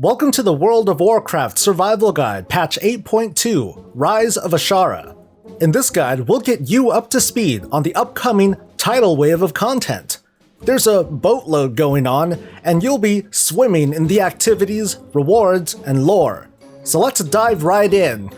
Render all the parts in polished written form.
Welcome to the World of Warcraft Survival Guide, Patch 8.2, Rise of Azshara. In this guide, we'll get you up to speed on the upcoming tidal wave of content. There's a boatload going on, and you'll be swimming in the activities, rewards, and lore. So let's dive right in.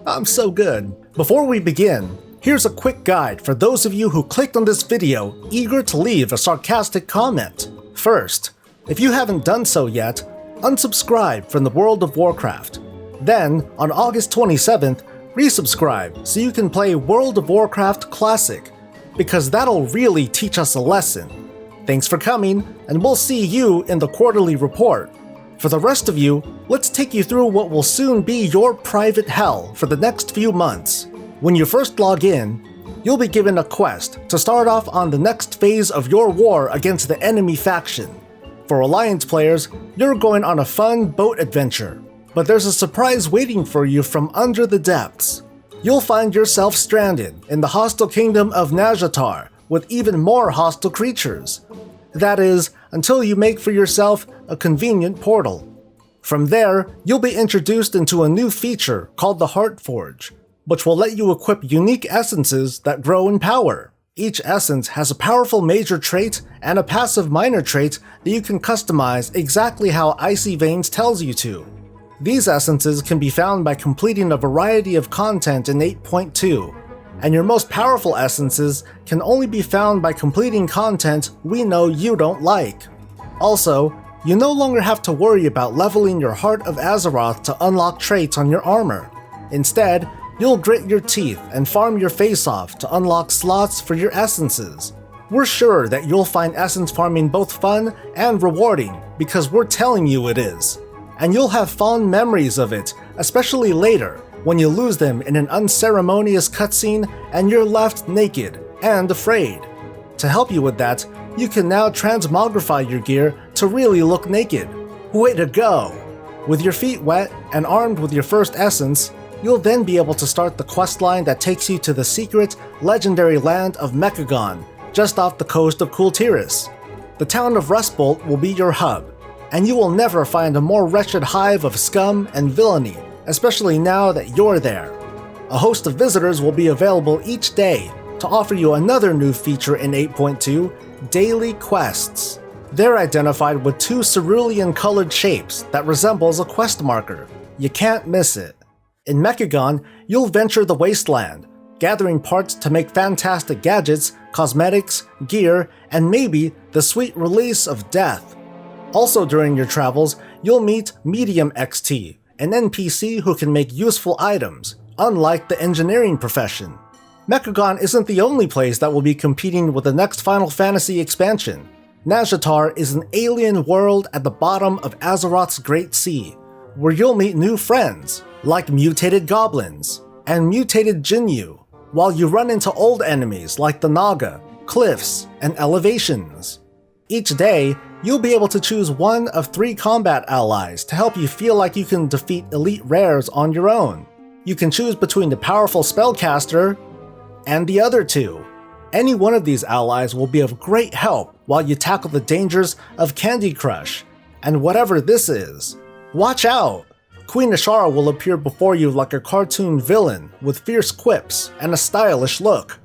I'm so good. Before we begin, here's a quick guide for those of you who clicked on this video eager to leave a sarcastic comment. First, if you haven't done so yet, unsubscribe from the World of Warcraft. Then, on August 27th, resubscribe so you can play World of Warcraft Classic, because that'll really teach us a lesson. Thanks for coming, and we'll see you in the quarterly report. For the rest of you, let's take you through what will soon be your private hell for the next few months. When you first log in, you'll be given a quest to start off on the next phase of your war against the enemy faction. For Alliance players, you're going on a fun boat adventure, but there's a surprise waiting for you from under the depths. You'll find yourself stranded in the hostile kingdom of Nazjatar with even more hostile creatures. That is, until you make for yourself a convenient portal. From there, you'll be introduced into a new feature called the Heartforge, which will let you equip unique essences that grow in power. Each essence has a powerful major trait and a passive minor trait that you can customize exactly how Icy Veins tells you to. These essences can be found by completing a variety of content in 8.2, and your most powerful essences can only be found by completing content we know you don't like. Also, you no longer have to worry about leveling your Heart of Azeroth to unlock traits on your armor. Instead, you'll grit your teeth and farm your face off to unlock slots for your essences. We're sure that you'll find essence farming both fun and rewarding because we're telling you it is. And you'll have fond memories of it, especially later, when you lose them in an unceremonious cutscene and you're left naked and afraid. To help you with that, you can now transmogrify your gear to really look naked. Way to go! With your feet wet and armed with your first essence, you'll then be able to start the questline that takes you to the secret, legendary land of Mechagon, just off the coast of Kultiris. The town of Rustbolt will be your hub, and you will never find a more wretched hive of scum and villainy, especially now that you're there. A host of visitors will be available each day to offer you another new feature in 8.2, Daily Quests. They're identified with two cerulean-colored shapes that resembles a quest marker. You can't miss it. In Mechagon, you'll venture the wasteland, gathering parts to make fantastic gadgets, cosmetics, gear, and maybe the sweet release of death. Also during your travels, you'll meet Medium XT, an NPC who can make useful items, unlike the engineering profession. Mechagon isn't the only place that will be competing with the next Final Fantasy expansion. Nazjatar is an alien world at the bottom of Azeroth's Great Sea, where you'll meet new friends, like mutated goblins and mutated Jinyu, while you run into old enemies like the Naga, cliffs, and elevations. Each day, you'll be able to choose one of 3 combat allies to help you feel like you can defeat elite rares on your own. You can choose between the powerful spellcaster and the other 2. Any one of these allies will be of great help while you tackle the dangers of Candy Crush, and whatever this is. Watch out! Queen Azshara will appear before you like a cartoon villain with fierce quips and a stylish look.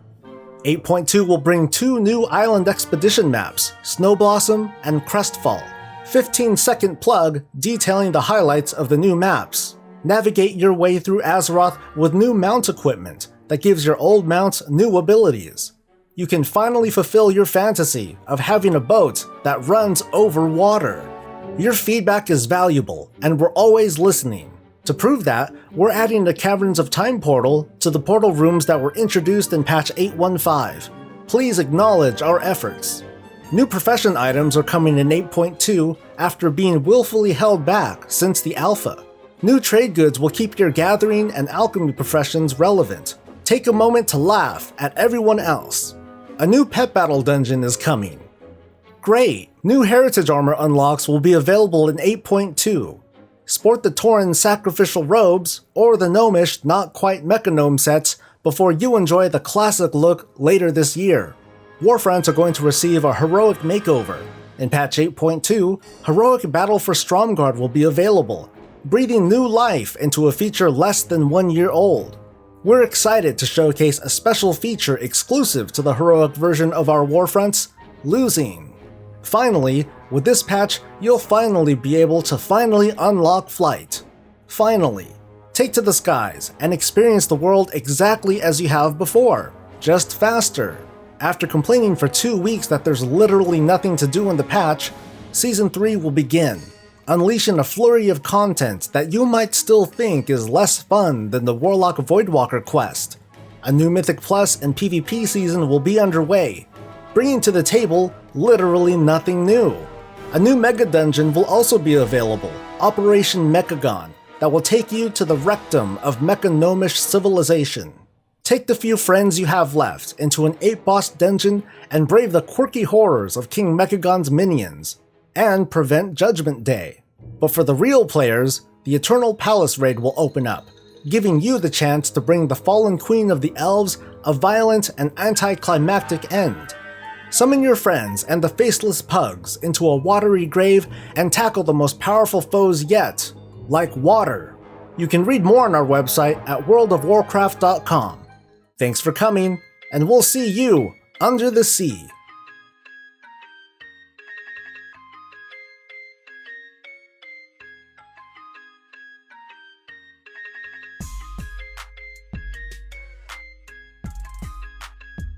8.2 will bring 2 new island expedition maps, Snow Blossom and Crestfall. 15-second plug detailing the highlights of the new maps. Navigate your way through Azeroth with new mount equipment that gives your old mounts new abilities. You can finally fulfill your fantasy of having a boat that runs over water. Your feedback is valuable, and we're always listening. To prove that, we're adding the Caverns of Time portal to the portal rooms that were introduced in patch 8.15. Please acknowledge our efforts. New profession items are coming in 8.2 after being willfully held back since the alpha. New trade goods will keep your gathering and alchemy professions relevant. Take a moment to laugh at everyone else. A new pet battle dungeon is coming. Great! New heritage armor unlocks will be available in 8.2. Sport the Tauren sacrificial robes or the gnomish not quite mechanome sets before you enjoy the classic look later this year. Warfronts are going to receive a heroic makeover. In patch 8.2, Heroic Battle for Stromgarde will be available, breathing new life into a feature less than 1 year old. We're excited to showcase a special feature exclusive to the heroic version of our Warfronts, losing. Finally, with this patch, you'll finally be able to unlock flight. Finally, take to the skies and experience the world exactly as you have before, just faster. After complaining for 2 weeks that there's literally nothing to do in the patch, Season 3 will begin, unleashing a flurry of content that you might still think is less fun than the Warlock Voidwalker quest. A new Mythic Plus and PvP season will be underway, bringing to the table literally nothing new. A new mega dungeon will also be available, Operation Mechagon, that will take you to the rectum of Mechanomish civilization. Take the few friends you have left into an 8-boss dungeon and brave the quirky horrors of King Mechagon's minions, and prevent Judgment Day. But for the real players, the Eternal Palace raid will open up, giving you the chance to bring the fallen Queen of the Elves a violent and anticlimactic end. Summon your friends and the faceless pugs into a watery grave and tackle the most powerful foes yet, like water. You can read more on our website at worldofwarcraft.com. Thanks for coming, and we'll see you under the sea.